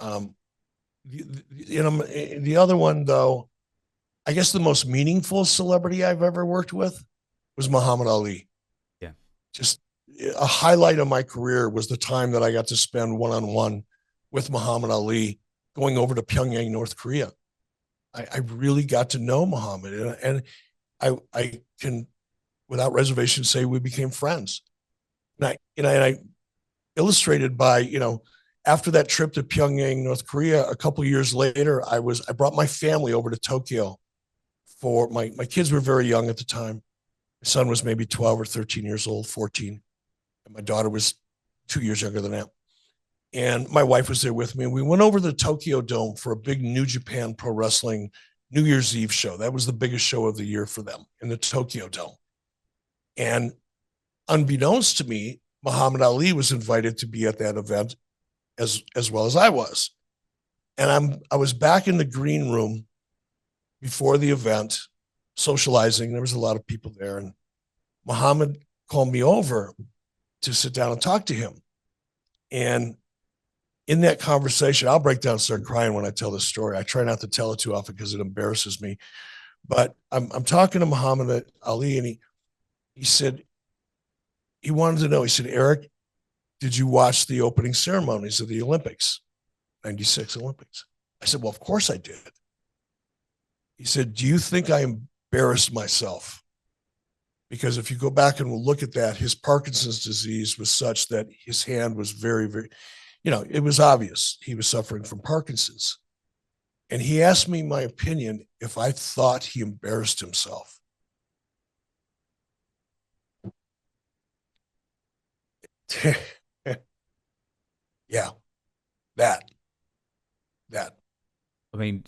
Um, the other one though, I guess the most meaningful celebrity I've ever worked with was Muhammad Ali. Yeah. Just a highlight of my career was the time that I got to spend one on one with Muhammad Ali going over to Pyongyang, North Korea. I really got to know Muhammad, and I can, without reservation, say we became friends. And I illustrated by, after that trip to Pyongyang, North Korea, a couple of years later, I brought my family over to Tokyo for my kids were very young at the time. My son was maybe 12 or 13 years old, 14, and my daughter was 2 years younger than that. And my wife was there with me. And we went over to the Tokyo Dome for a big New Japan Pro Wrestling New Year's Eve show. That was the biggest show of the year for them in the Tokyo Dome. And unbeknownst to me, Muhammad Ali was invited to be at that event as well as I was. And I was back in the green room before the event, socializing. There was a lot of people there, and Muhammad called me over to sit down and talk to him. And in that conversation, I'll break down and start crying when I tell this story. I try not to tell it too often because it embarrasses me. But I'm talking to Muhammad Ali, and he said he wanted to know. He said, Eric, did you watch the opening ceremonies of the Olympics, 96 Olympics? I said, well, of course I did. He said, do you think I embarrassed myself? Because if you go back and look at that, his Parkinson's disease was such that his hand was very, very, it was obvious he was suffering from Parkinson's. And he asked me my opinion if I thought he embarrassed himself. Yeah, that, that. I mean,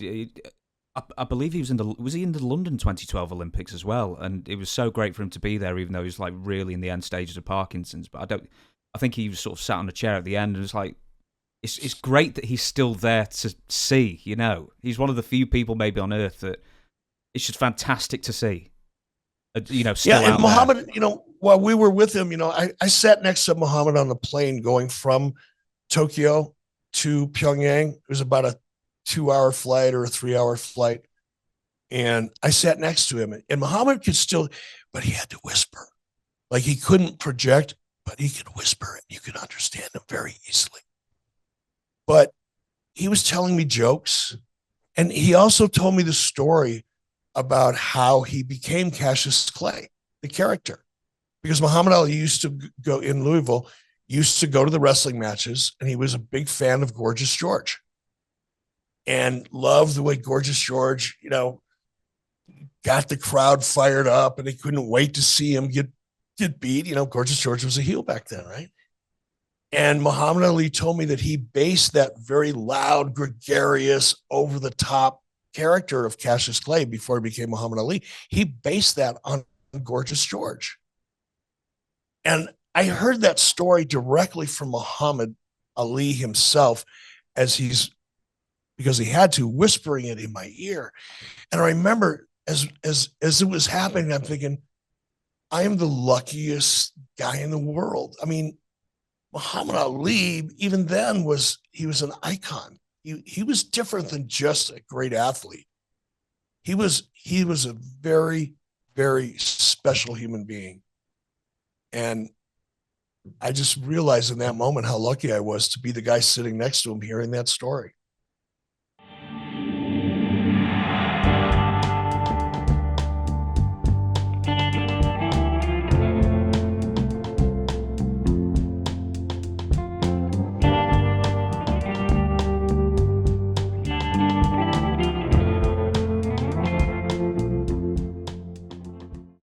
I believe he was he in the London 2012 Olympics as well, and it was so great for him to be there, even though he was like really in the end stages of Parkinson's. But I think he was sort of sat on a chair at the end, and it's like, it's great that he's still there to see. He's one of the few people maybe on earth that it's just fantastic to see. Yeah, Still and out there. Muhammad, while we were with him, I sat next to Muhammad on the plane going from Tokyo to Pyongyang. It was about a 2 hour flight or a 3 hour flight. And I sat next to him, and Muhammad could still, but he had to whisper. Like he couldn't project, but he could whisper, and you could understand him very easily. But he was telling me jokes. And he also told me the story about how he became Cassius Clay, the character. Because Muhammad Ali used to go in Louisville, used to go to the wrestling matches, and he was a big fan of Gorgeous George and loved the way Gorgeous George, got the crowd fired up, and they couldn't wait to see him get beat. Gorgeous George was a heel back then, right? And Muhammad Ali told me that he based that very loud, gregarious, over the top character of Cassius Clay before he became Muhammad Ali. He based that on Gorgeous George. And I heard that story directly from Muhammad Ali himself as because he had to, whispering it in my ear. And I remember as it was happening, I'm thinking, I am the luckiest guy in the world. I mean, Muhammad Ali, even then, he was an icon. He was different than just a great athlete. He was a very, very special human being. And I just realized in that moment how lucky I was to be the guy sitting next to him hearing that story.